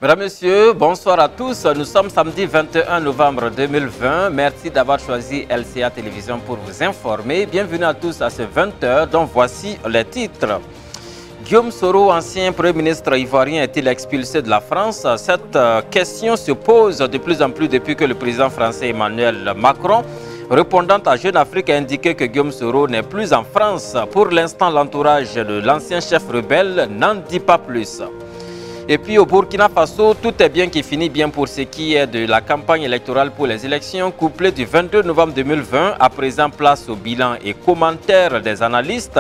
Mesdames, Messieurs, bonsoir à tous. Nous sommes samedi 21 novembre 2020. Merci d'avoir choisi LCA Télévision pour vous informer. Bienvenue à tous à ce 20h, dont voici les titres. Guillaume Soro, ancien Premier ministre ivoirien, est-il expulsé de la France? Cette question se pose de plus en plus depuis que le président français Emmanuel Macron, répondant à Jeune Afrique, a indiqué que Guillaume Soro n'est plus en France. Pour l'instant, l'entourage de l'ancien chef rebelle n'en dit pas plus. Et puis au Burkina Faso, tout est bien qui finit bien pour ce qui est de la campagne électorale pour les élections couplées du 22 novembre 2020. À présent, place au bilan et commentaires des analystes.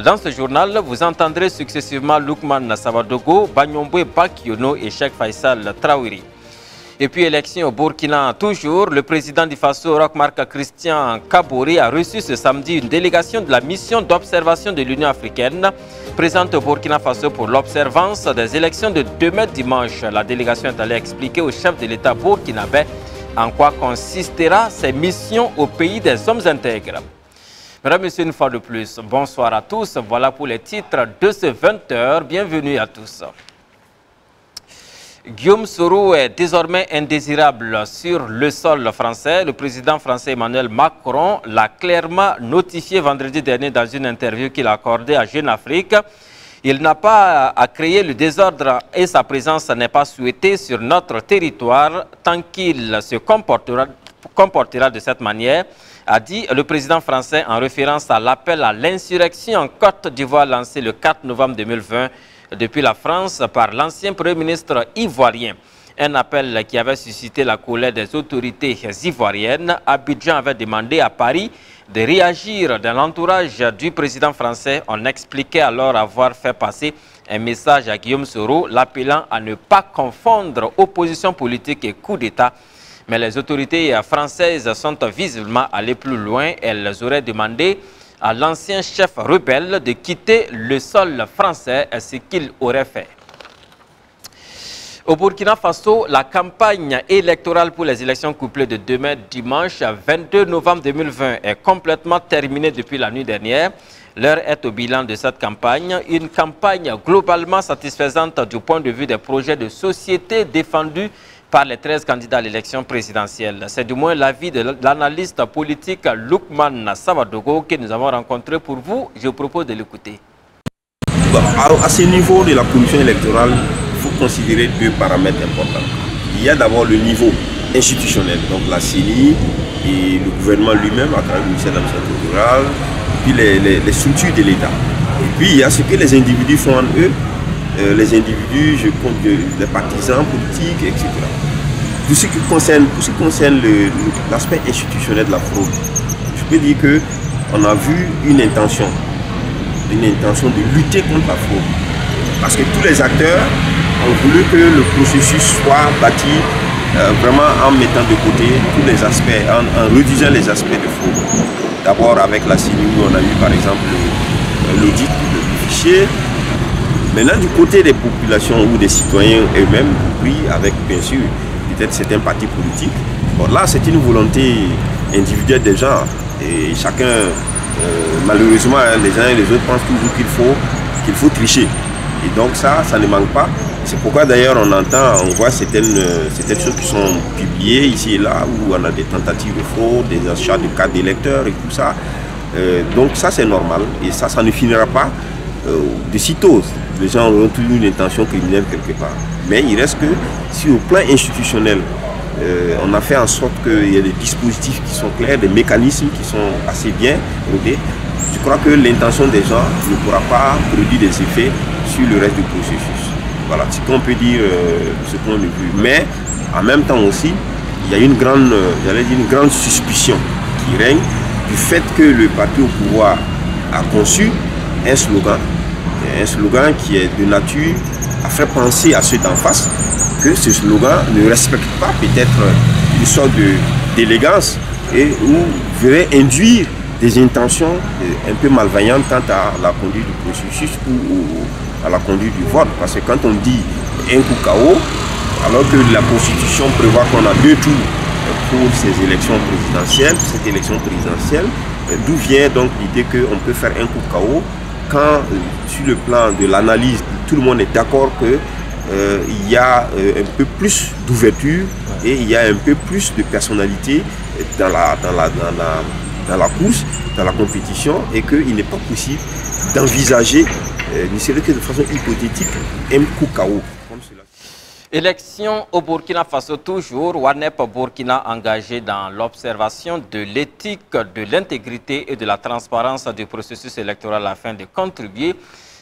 Dans ce journal, vous entendrez successivement Lukman Savadogo, Banyombe Bakiono et Cheikh Faisal Traouri. Et puis élection au Burkina toujours, le président du Faso, Roch-Marc Christian Kabouri, a reçu ce samedi une délégation de la mission d'observation de l'Union africaine présente au Burkina Faso pour l'observance des élections de demain dimanche. La délégation est allée expliquer au chef de l'État burkinabé en quoi consistera ces missions au pays des hommes intègres. Mesdames et Messieurs, une fois de plus, bonsoir à tous. Voilà pour les titres de ce 20h. Bienvenue à tous. Guillaume Soro est désormais indésirable sur le sol français. Le président français Emmanuel Macron l'a clairement notifié vendredi dernier dans une interview qu'il a accordée à Jeune Afrique. Il n'a pas à créer le désordre et sa présence n'est pas souhaitée sur notre territoire tant qu'il se comportera de cette manière, a dit le président français en référence à l'appel à l'insurrection en Côte d'Ivoire lancé le 4 novembre 2020 depuis la France par l'ancien Premier ministre ivoirien. Un appel qui avait suscité la colère des autorités ivoiriennes. Abidjan avait demandé à Paris de réagir. Dans l'entourage du président français, on expliquait alors avoir fait passer un message à Guillaume Soro, l'appelant à ne pas confondre opposition politique et coup d'État. Mais les autorités françaises sont visiblement allées plus loin. Elles auraient demandé à l'ancien chef rebelle de quitter le sol français, ce qu'il aurait fait. Au Burkina Faso, la campagne électorale pour les élections couplées de demain dimanche 22 novembre 2020 est complètement terminée depuis la nuit dernière. L'heure est au bilan de cette campagne, une campagne globalement satisfaisante du point de vue des projets de société défendus par les 13 candidats à l'élection présidentielle. C'est du moins l'avis de l'analyste politique Lukman Savadogo que nous avons rencontré pour vous. Je vous propose de l'écouter. À ce niveau de la commission électorale, il faut considérer deux paramètres importants. Il y a d'abord le niveau institutionnel, donc la CENI et le gouvernement lui-même à travers le ministère de l'administration électorale, puis les structures de l'État. Et puis il y a ce que les individus font en eux. Les individus, je compte les partisans politiques, etc. Pour ce qui concerne l'aspect institutionnel de la fraude, je peux dire qu'on a vu une intention de lutter contre la fraude. Parce que tous les acteurs ont voulu que le processus soit bâti vraiment en mettant de côté tous les aspects, en réduisant les aspects de fraude. D'abord avec la CENI, on a eu par exemple l'audit du fichier. Maintenant, du côté des populations ou des citoyens eux-mêmes, oui, avec bien sûr peut-être certains partis politiques, bon, là c'est une volonté individuelle des gens et chacun, malheureusement, les uns et les autres pensent toujours qu'il faut tricher. Et donc ça ne manque pas. C'est pourquoi d'ailleurs on voit certaines choses qui sont publiées ici et là où on a des tentatives de fraude, des achats de cartes d'électeurs et tout ça. Donc ça c'est normal et ça ne finira pas de sitôt. Les gens ont toujours une intention criminelle quelque part. Mais il reste que si au plan institutionnel, on a fait en sorte qu'il y ait des dispositifs qui sont clairs, des mécanismes qui sont assez bien rodés, je crois que l'intention des gens ne pourra pas produire des effets sur le reste du processus. Voilà ce qu'on peut dire de ce point de vue. Mais en même temps aussi, il y a une grande suspicion qui règne du fait que le parti au pouvoir a conçu un slogan qui est de nature à faire penser à ceux d'en face que ce slogan ne respecte pas peut-être une sorte d'élégance et où verrait induire des intentions un peu malveillantes quant à la conduite du processus ou à la conduite du vote. Parce que quand on dit un coup KO, alors que la Constitution prévoit qu'on a 2 tours pour ces élections présidentielles, cette élection présidentielle. D'où vient donc l'idée qu'on peut faire un coup KO quand, sur le plan de l'analyse, tout le monde est d'accord que il y a un peu plus d'ouverture et il y a un peu plus de personnalité dans la course, dans la compétition, et qu'il n'est pas possible d'envisager, ne serait que de façon hypothétique, un coup KO. Élection au Burkina Faso toujours, WANEP Burkina engagé dans l'observation de l'éthique, de l'intégrité et de la transparence du processus électoral afin de contribuer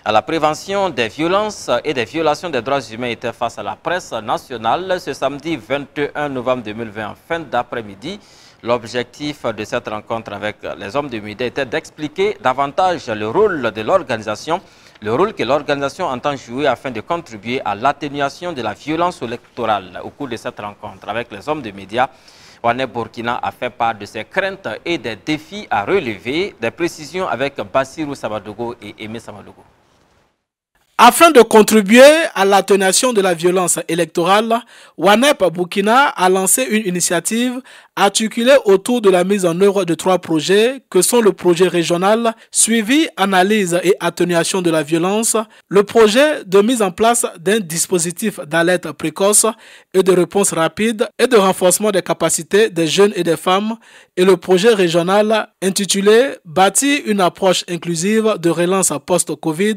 à la prévention des violences et des violations des droits humains était face à la presse nationale ce samedi 21 novembre 2020 en fin d'après-midi. L'objectif de cette rencontre avec les hommes de médias était d'expliquer davantage le rôle de l'organisation, le rôle que l'organisation entend jouer afin de contribuer à l'atténuation de la violence électorale. Au cours de cette rencontre avec les hommes de médias, WANEP Burkina a fait part de ses craintes et des défis à relever. Des précisions avec Bassirou Samadogo et Aimé Samadogo. Afin de contribuer à l'atténuation de la violence électorale, WANEP Burkina a lancé une initiative articulée autour de la mise en œuvre de 3 projets que sont le projet régional suivi, analyse et atténuation de la violence, le projet de mise en place d'un dispositif d'alerte précoce et de réponse rapide et de renforcement des capacités des jeunes et des femmes et le projet régional intitulé « Bâtir une approche inclusive de relance post-Covid,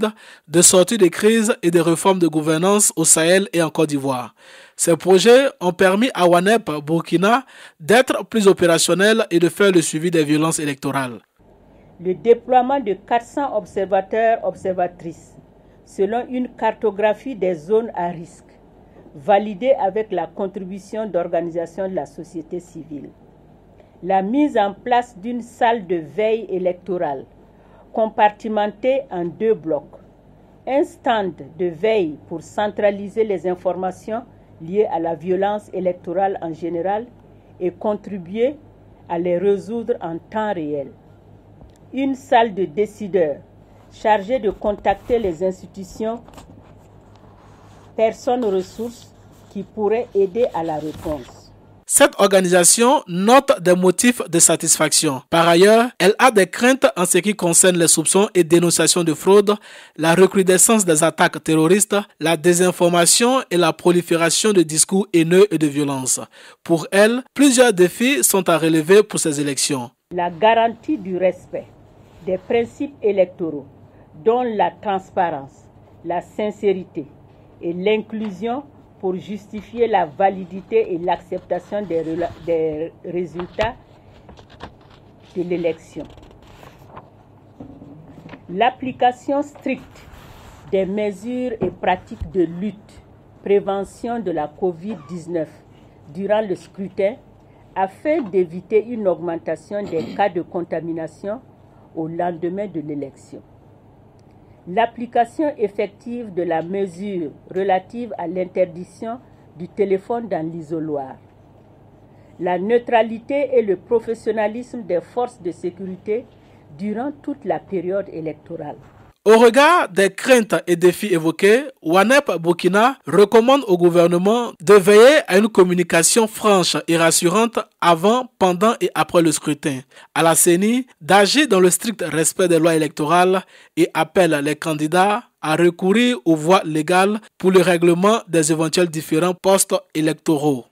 de sortie des crises et des réformes de gouvernance au Sahel et en Côte d'Ivoire ». Ces projets ont permis à WANEP Burkina d'être plus opérationnel et de faire le suivi des violences électorales. Le déploiement de 400 observateurs-observatrices selon une cartographie des zones à risque, validée avec la contribution d'organisations de la société civile. La mise en place d'une salle de veille électorale compartimentée en 2 blocs. Un stand de veille pour centraliser les informations liées à la violence électorale en général et contribuer à les résoudre en temps réel. Une salle de décideurs chargée de contacter les institutions, personnes ressources qui pourraient aider à la réponse. Cette organisation note des motifs de satisfaction. Par ailleurs, elle a des craintes en ce qui concerne les soupçons et dénonciations de fraude, la recrudescence des attaques terroristes, la désinformation et la prolifération de discours haineux et de violence. Pour elle, plusieurs défis sont à relever pour ces élections. La garantie du respect des principes électoraux, dont la transparence, la sincérité et l'inclusion pour justifier la validité et l'acceptation des résultats de l'élection. L'application stricte des mesures et pratiques de lutte, prévention de la COVID-19 durant le scrutin afin d'éviter une augmentation des cas de contamination au lendemain de l'élection. L'application effective de la mesure relative à l'interdiction du téléphone dans l'isoloir. La neutralité et le professionnalisme des forces de sécurité durant toute la période électorale. Au regard des craintes et défis évoqués, WANEP Burkina recommande au gouvernement de veiller à une communication franche et rassurante avant, pendant et après le scrutin, à la CENI d'agir dans le strict respect des lois électorales et appelle les candidats à recourir aux voies légales pour le règlement des éventuels différends post-électoraux.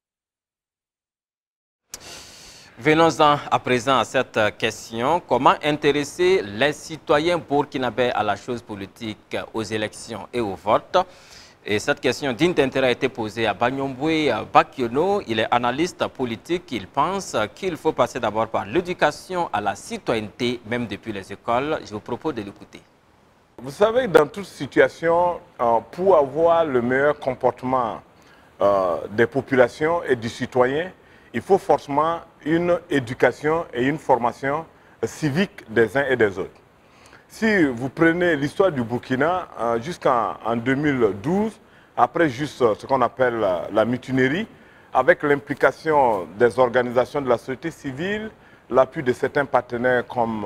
Venons-en à présent à cette question. Comment intéresser les citoyens burkinabés à la chose politique, aux élections et au vote? Et cette question digne d'intérêt a été posée à Bagnomboué Bakiono. Il est analyste politique. Il pense qu'il faut passer d'abord par l'éducation à la citoyenneté, même depuis les écoles. Je vous propose de l'écouter. Vous savez, dans toute situation, pour avoir le meilleur comportement des populations et du citoyen, il faut forcément une éducation et une formation civique des uns et des autres. Si vous prenez l'histoire du Burkina, jusqu'en 2012, après juste ce qu'on appelle la mutinerie, avec l'implication des organisations de la société civile, l'appui de certains partenaires comme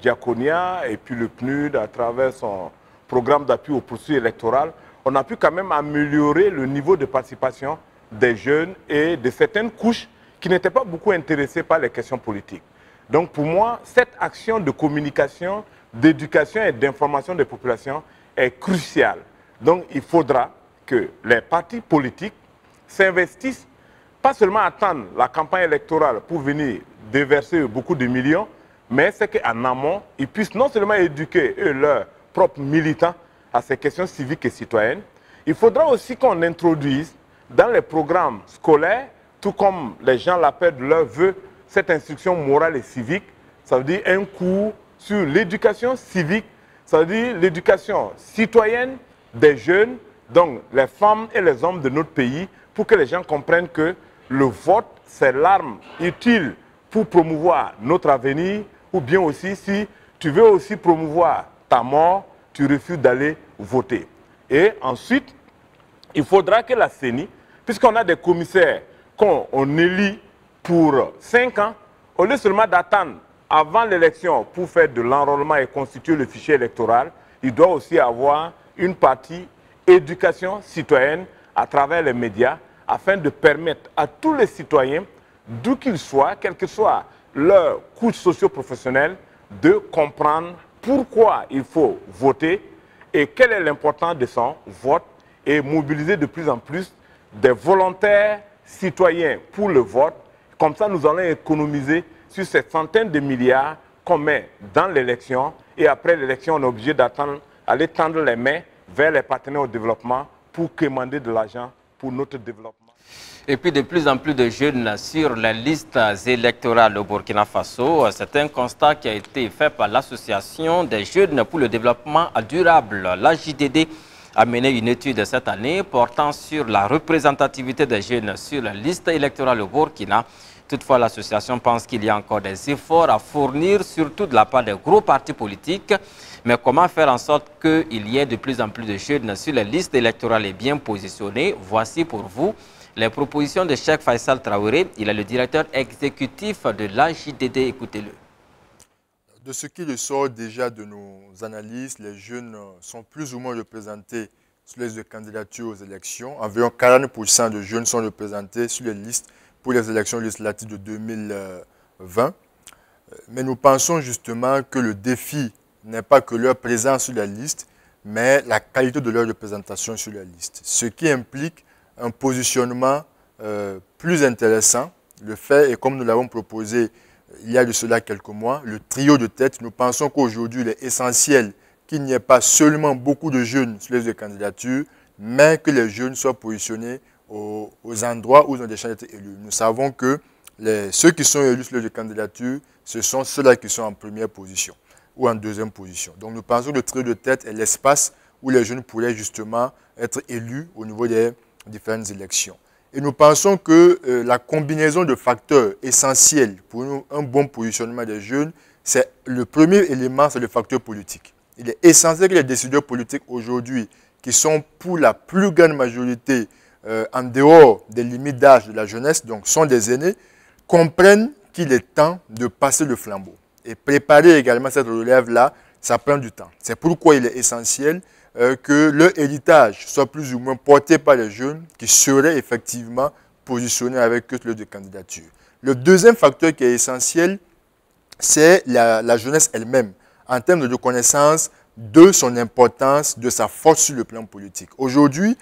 Diaconia et puis le PNUD à travers son programme d'appui aux poursuites électorales, on a pu quand même améliorer le niveau de participation des jeunes et de certaines couches qui n'étaient pas beaucoup intéressées par les questions politiques. Donc pour moi, cette action de communication, d'éducation et d'information des populations est cruciale. Donc il faudra que les partis politiques s'investissent, pas seulement attendre la campagne électorale pour venir déverser beaucoup de millions, mais c'est qu'en amont, ils puissent non seulement éduquer leurs propres militants à ces questions civiques et citoyennes, il faudra aussi qu'on introduise dans les programmes scolaires, tout comme les gens l'appellent de leur vœu, cette instruction morale et civique, ça veut dire un cours sur l'éducation civique, ça veut dire l'éducation citoyenne des jeunes, donc les femmes et les hommes de notre pays, pour que les gens comprennent que le vote, c'est l'arme utile pour promouvoir notre avenir, ou bien aussi si tu veux aussi promouvoir ta mort, tu refuses d'aller voter. Et ensuite, il faudra que la CENI, puisqu'on a des commissaires qu'on élit pour 5 ans, au lieu seulement d'attendre avant l'élection pour faire de l'enrôlement et constituer le fichier électoral, il doit aussi avoir une partie éducation citoyenne à travers les médias afin de permettre à tous les citoyens, d'où qu'ils soient, quelle que soit leur couche socio-professionnelle, de comprendre pourquoi il faut voter et quelle est l'importance de son vote et mobiliser de plus en plus des volontaires citoyens pour le vote. Comme ça, nous allons économiser sur ces centaines de milliards qu'on met dans l'élection et après l'élection, on est obligé d'attendre, aller tendre les mains vers les partenaires au développement pour quémander de l'argent pour notre développement. Et puis de plus en plus de jeunes sur les listes électorales au Burkina Faso. C'est un constat qui a été fait par l'Association des jeunes pour le développement durable. La JDD a mené une étude cette année portant sur la représentativité des jeunes sur la liste électorale au Burkina. Toutefois, l'association pense qu'il y a encore des efforts à fournir, surtout de la part des gros partis politiques. Mais comment faire en sorte qu'il y ait de plus en plus de jeunes sur les listes électorales et bien positionnés? Voici pour vous les propositions de Cheikh Faisal Traoré. Il est le directeur exécutif de l'AJDD. Écoutez-le. De ce qui ressort déjà de nos analyses, les jeunes sont plus ou moins représentés sur les listes de candidature aux élections. Environ 40% de jeunes sont représentés sur les listes pour les élections législatives de 2020. Mais nous pensons justement que le défi n'est pas que leur présence sur la liste, mais la qualité de leur représentation sur la liste. Ce qui implique un positionnement plus intéressant. Le fait, et comme nous l'avons proposé il y a de cela quelques mois, le trio de tête, nous pensons qu'aujourd'hui, il est essentiel qu'il n'y ait pas seulement beaucoup de jeunes sur les listes de candidature, mais que les jeunes soient positionnés aux endroits où ils ont des chances d'être élus. Nous savons que ceux qui sont élus sur les listes de candidature, ce sont ceux-là qui sont en première position ou en deuxième position. Donc nous pensons que le trio de tête est l'espace où les jeunes pourraient justement être élus au niveau des différentes élections. Et nous pensons que la combinaison de facteurs essentiels pour nous, un bon positionnement des jeunes, c'est le premier élément, c'est le facteur politique. Il est essentiel que les décideurs politiques aujourd'hui, qui sont pour la plus grande majorité en dehors des limites d'âge de la jeunesse, donc sont des aînés, comprennent qu'il est temps de passer le flambeau. Et préparer également cette relève-là, ça prend du temps. C'est pourquoi il est essentiel que leur héritage soit plus ou moins porté par les jeunes qui seraient effectivement positionnés avec eux de candidature. Le deuxième facteur qui est essentiel, c'est la jeunesse elle-même, en termes de connaissance de son importance, de sa force sur le plan politique. Aujourd'hui,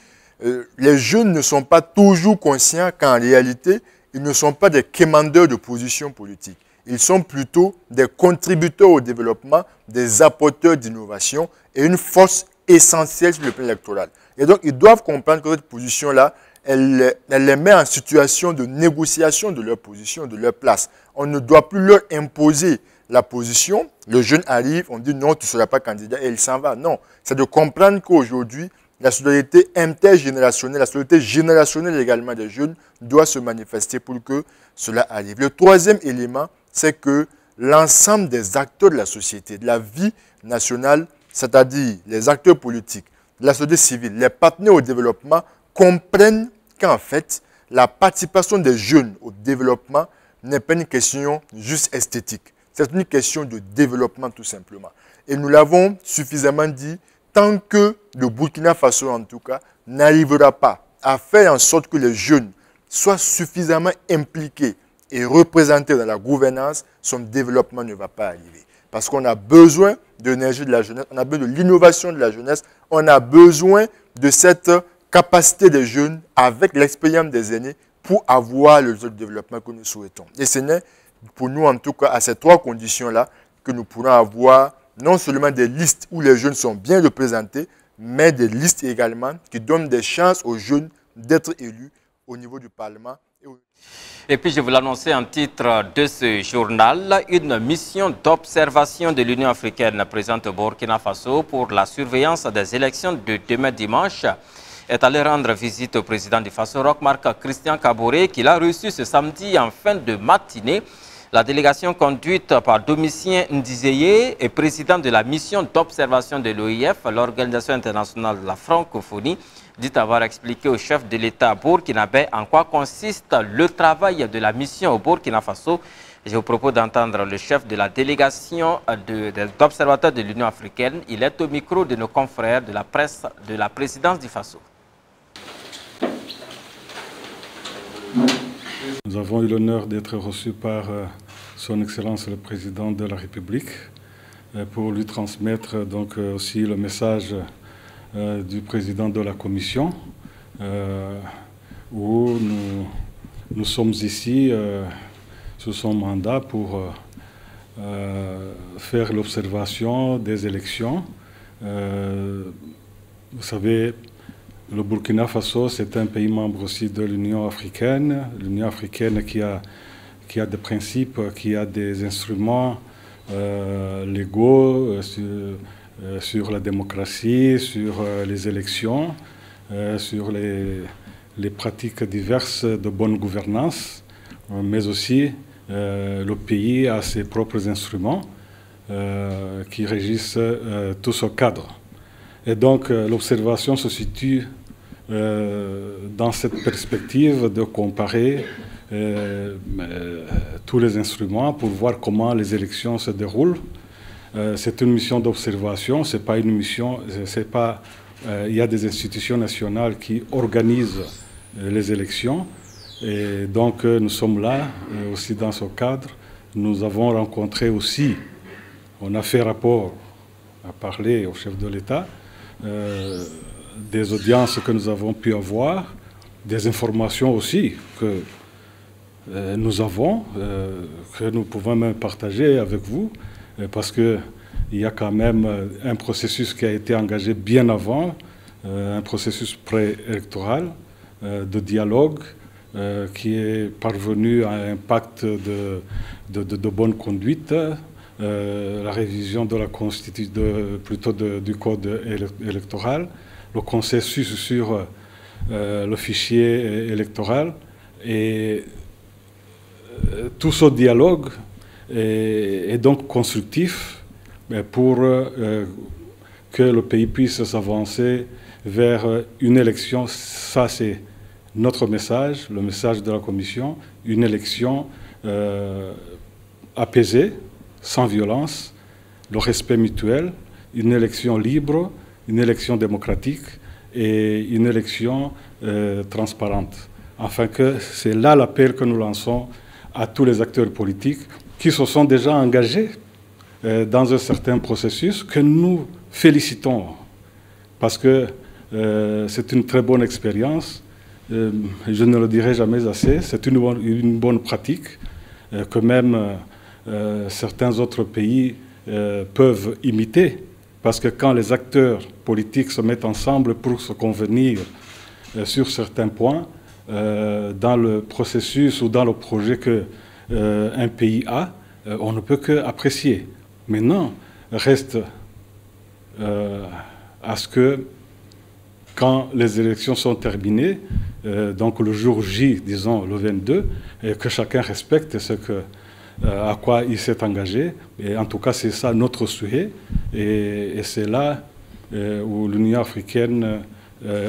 les jeunes ne sont pas toujours conscients qu'en réalité, ils ne sont pas des quémandeurs de positions politiques. Ils sont plutôt des contributeurs au développement, des apporteurs d'innovation et une force essentielle sur le plan électoral. Et donc, ils doivent comprendre que cette position-là, elle les met en situation de négociation de leur position, de leur place. On ne doit plus leur imposer la position. Le jeune arrive, on dit non, tu ne seras pas candidat et il s'en va. Non, c'est de comprendre qu'aujourd'hui, la solidarité intergénérationnelle, la solidarité générationnelle également des jeunes doit se manifester pour que cela arrive. Le troisième élément, c'est que l'ensemble des acteurs de la société, de la vie nationale, c'est-à-dire les acteurs politiques, la société civile, les partenaires au développement, comprennent qu'en fait, la participation des jeunes au développement n'est pas une question juste esthétique. C'est une question de développement tout simplement. Et nous l'avons suffisamment dit tant que le Burkina Faso, en tout cas, n'arrivera pas à faire en sorte que les jeunes soient suffisamment impliqués et représentés dans la gouvernance, son développement ne va pas arriver. Parce qu'on a besoin de l'énergie de la jeunesse, on a besoin de l'innovation de la jeunesse, on a besoin de cette capacité des jeunes avec l'expérience des aînés pour avoir le développement que nous souhaitons. Et ce n'est pour nous, en tout cas, à ces trois conditions-là, que nous pourrons avoir non seulement des listes où les jeunes sont bien représentés, mais des listes également qui donnent des chances aux jeunes d'être élus au niveau du Parlement. Et puis je vous l'annonçais en titre de ce journal, une mission d'observation de l'Union africaine présente au Burkina Faso pour la surveillance des élections de demain dimanche est allée rendre visite au président du Faso, Roch-Marc Christian Kaboré, qui l'a reçu ce samedi en fin de matinée. La délégation conduite par Domitien Ndizeye est président de la mission d'observation de l'OIF, l'Organisation internationale de la francophonie, dit avoir expliqué au chef de l'État burkinabé en quoi consiste le travail de la mission au Burkina Faso. Je vous propose d'entendre le chef de la délégation d'observateurs de l'Union africaine. Il est au micro de nos confrères de la presse de la présidence du Faso. Nous avons eu l'honneur d'être reçus par Son Excellence le Président de la République pour lui transmettre donc aussi le message du Président de la Commission où nous sommes ici sous son mandat pour faire l'observation des élections. Vous savez, le Burkina Faso, c'est un pays membre aussi de l'Union africaine. L'Union africaine qui a des principes, qui a des instruments légaux sur la démocratie, sur les élections, sur les pratiques diverses de bonne gouvernance, mais aussi le pays a ses propres instruments qui régissent tout ce cadre. Et donc l'observation se situe dans cette perspective de comparer tous les instruments pour voir comment les élections se déroulent. C'est une mission d'observation, c'est pas une mission, c'est pas. Il y a des institutions nationales qui organisent les élections, et donc nous sommes là aussi dans ce cadre. Nous avons rencontré aussi, on a fait rapport, à parler au chef de l'État. Des audiences que nous avons pu avoir, des informations aussi que nous avons, que nous pouvons même partager avec vous, parce qu'il y a quand même un processus qui a été engagé bien avant, un processus préélectoral de dialogue qui est parvenu à un pacte de bonne conduite, la révision de la constitution, du code électoral, le consensus sur le fichier électoral, et tout ce dialogue est donc constructif pour que le pays puisse s'avancer vers une élection. Ça, c'est notre message, le message de la Commission, une élection apaisée, sans violence, le respect mutuel, une élection libre, une élection démocratique et une élection transparente. Enfin que c'est là l'appel que nous lançons à tous les acteurs politiques qui se sont déjà engagés dans un certain processus que nous félicitons parce que c'est une très bonne expérience. Je ne le dirai jamais assez, c'est une bonne pratique que même certains autres pays peuvent imiter, parce que quand les acteurs politiques se mettent ensemble pour se convenir sur certains points, dans le processus ou dans le projet qu'un pays a, on ne peut qu'apprécier. Maintenant, reste à ce que, quand les élections sont terminées, donc le jour J, disons le 22, que chacun respecte à quoi il s'est engagé. Et en tout cas, c'est ça notre souhait. Et c'est là où l'Union africaine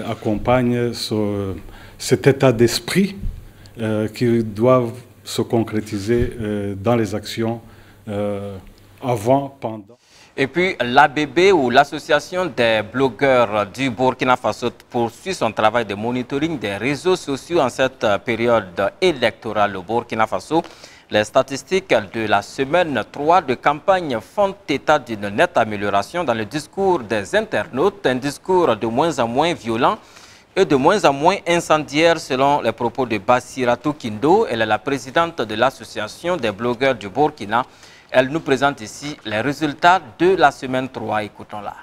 accompagne cet état d'esprit qui doit se concrétiser dans les actions avant, pendant. Et puis l'ABB ou l'Association des blogueurs du Burkina Faso poursuit son travail de monitoring des réseaux sociaux en cette période électorale au Burkina Faso. Les statistiques de la semaine 3 de campagne font état d'une nette amélioration dans le discours des internautes, un discours de moins en moins violent et de moins en moins incendiaire selon les propos de Bassiratou Kindo. Elle est la présidente de l'Association des blogueurs du Burkina. Elle nous présente ici les résultats de la semaine 3. Écoutons-la.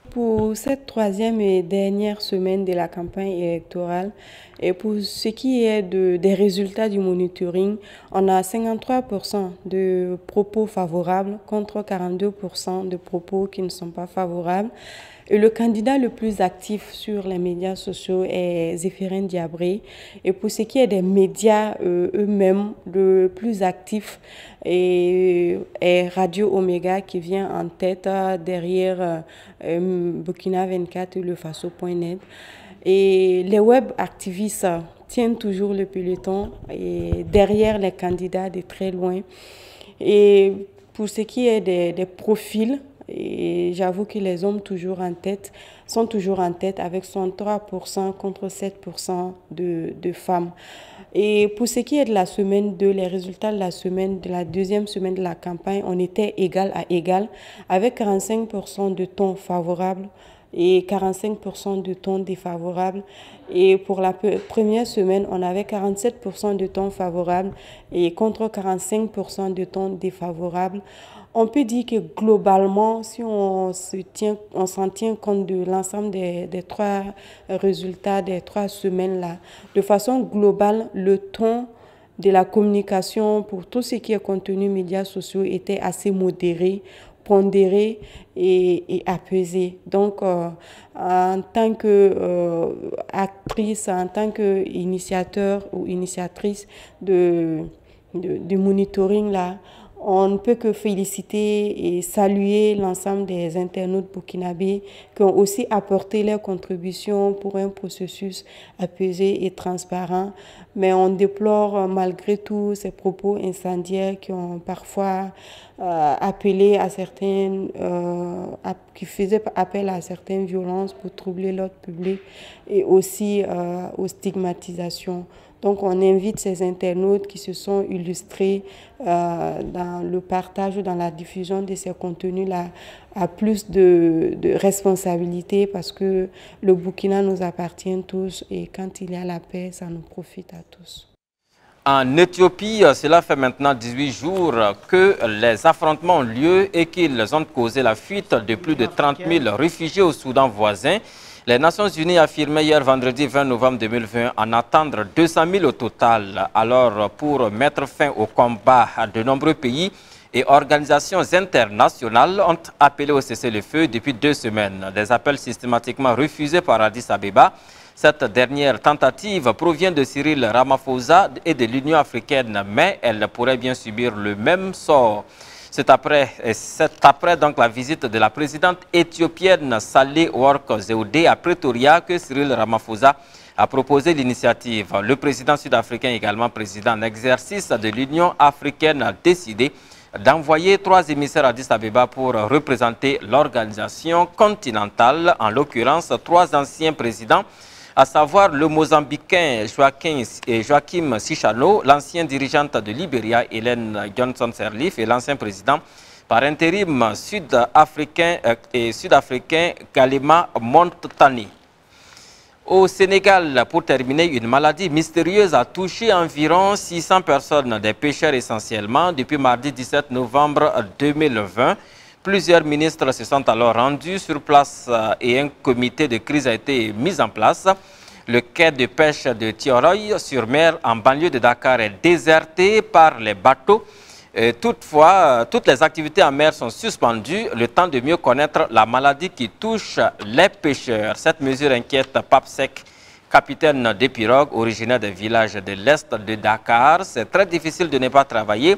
Pour cette troisième et dernière semaine de la campagne électorale, et pour ce qui est des résultats du monitoring, on a 53% de propos favorables contre 42% de propos qui ne sont pas favorables. Et le candidat le plus actif sur les médias sociaux est Zéphirin Diabré. Et pour ce qui est des médias eux-mêmes, le plus actif est Radio Omega qui vient en tête derrière Burkina 24 et le Faso.net. Et les web activistes tiennent toujours le peloton et derrière les candidats de très loin. Et pour ce qui est des profils, et j'avoue que les hommes sont toujours en tête avec 63% contre 7% de femmes. Et pour ce qui est de la semaine 2, les résultats de la deuxième semaine de la campagne, on était égal à égal avec 45% de tons favorables et 45% de tons défavorables. Et pour la première semaine, on avait 47% de tons favorables et contre 45% de tons défavorables. On peut dire que globalement, si on s'en tient compte de l'ensemble des trois résultats des 3 semaines-là, de façon globale, le ton de la communication pour tout ce qui est contenu médias sociaux était assez modéré, pondéré et apaisé. Donc, en tant qu'actrice, en tant qu'initiateur ou initiatrice du monitoring là, on ne peut que féliciter et saluer l'ensemble des internautes burkinabés qui ont aussi apporté leur contribution pour un processus apaisé et transparent. Mais on déplore malgré tout ces propos incendiaires qui ont parfois appelé à qui faisaient appel à certaines violences pour troubler l'ordre public et aussi aux stigmatisations. Donc, on invite ces internautes qui se sont illustrés dans le partage, dans la diffusion de ces contenus-là, à plus de responsabilité parce que le Burkina nous appartient tous et quand il y a la paix, ça nous profite à tous. En Éthiopie, cela fait maintenant 18 jours que les affrontements ont lieu et qu'ils ont causé la fuite de plus de 30 000 réfugiés au Soudan voisin. Les Nations Unies affirmaient hier vendredi 20 novembre 2020 en attendre 200 000 au total. Alors, pour mettre fin au combat, de nombreux pays et organisations internationales ont appelé au cessez-le-feu depuis 2 semaines. Des appels systématiquement refusés par Addis Abeba. Cette dernière tentative provient de Cyril Ramaphosa et de l'Union africaine, mais elle pourrait bien subir le même sort. C'est après donc la visite de la présidente éthiopienne Saleh Work Zewde à Pretoria que Cyril Ramaphosa a proposé l'initiative. Le président sud-africain, également président en exercice de l'Union africaine, a décidé d'envoyer 3 émissaires à Addis Abeba pour représenter l'organisation continentale, en l'occurrence 3 anciens présidents, à savoir le Mozambicain Joaquim Sichano, l'ancien dirigeante de Libéria, Ellen Johnson Sirleaf, et l'ancien président par intérim sud-africain Galema Montani. Au Sénégal, pour terminer, une maladie mystérieuse a touché environ 600 personnes, des pêcheurs essentiellement, depuis mardi 17 novembre 2020. Plusieurs ministres se sont alors rendus sur place et un comité de crise a été mis en place. Le quai de pêche de Thiaroye-sur-Mer, en banlieue de Dakar, est déserté par les bateaux. Toutefois, toutes les activités en mer sont suspendues, le temps de mieux connaître la maladie qui touche les pêcheurs. Cette mesure inquiète Pape Sek, capitaine des pirogues, originaire des villages de l'Est de Dakar. C'est très difficile de ne pas travailler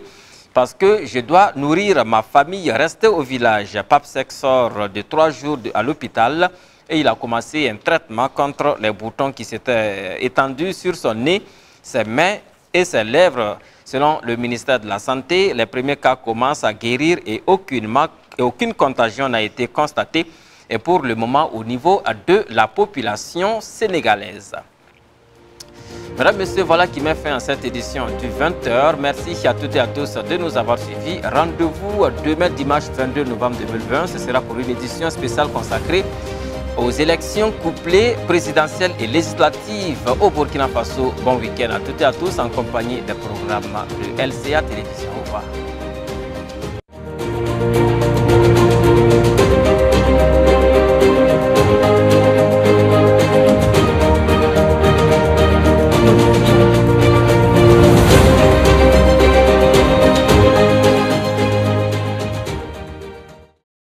parce que je dois nourrir ma famille, rester au village. Pape Sek sort de 3 jours à l'hôpital et il a commencé un traitement contre les boutons qui s'étaient étendus sur son nez, ses mains et ses lèvres. Selon le ministère de la Santé, les premiers cas commencent à guérir et aucunement et aucune contagion n'a été constatée pour le moment au niveau de la population sénégalaise. Mesdames, Messieurs, voilà qui met fin à cette édition du 20h. Merci à toutes et à tous de nous avoir suivis. Rendez-vous demain dimanche 22 novembre 2020. Ce sera pour une édition spéciale consacrée aux élections couplées présidentielles et législatives au Burkina Faso. Bon week-end à toutes et à tous en compagnie des programmes de LCA Télévision. Au revoir.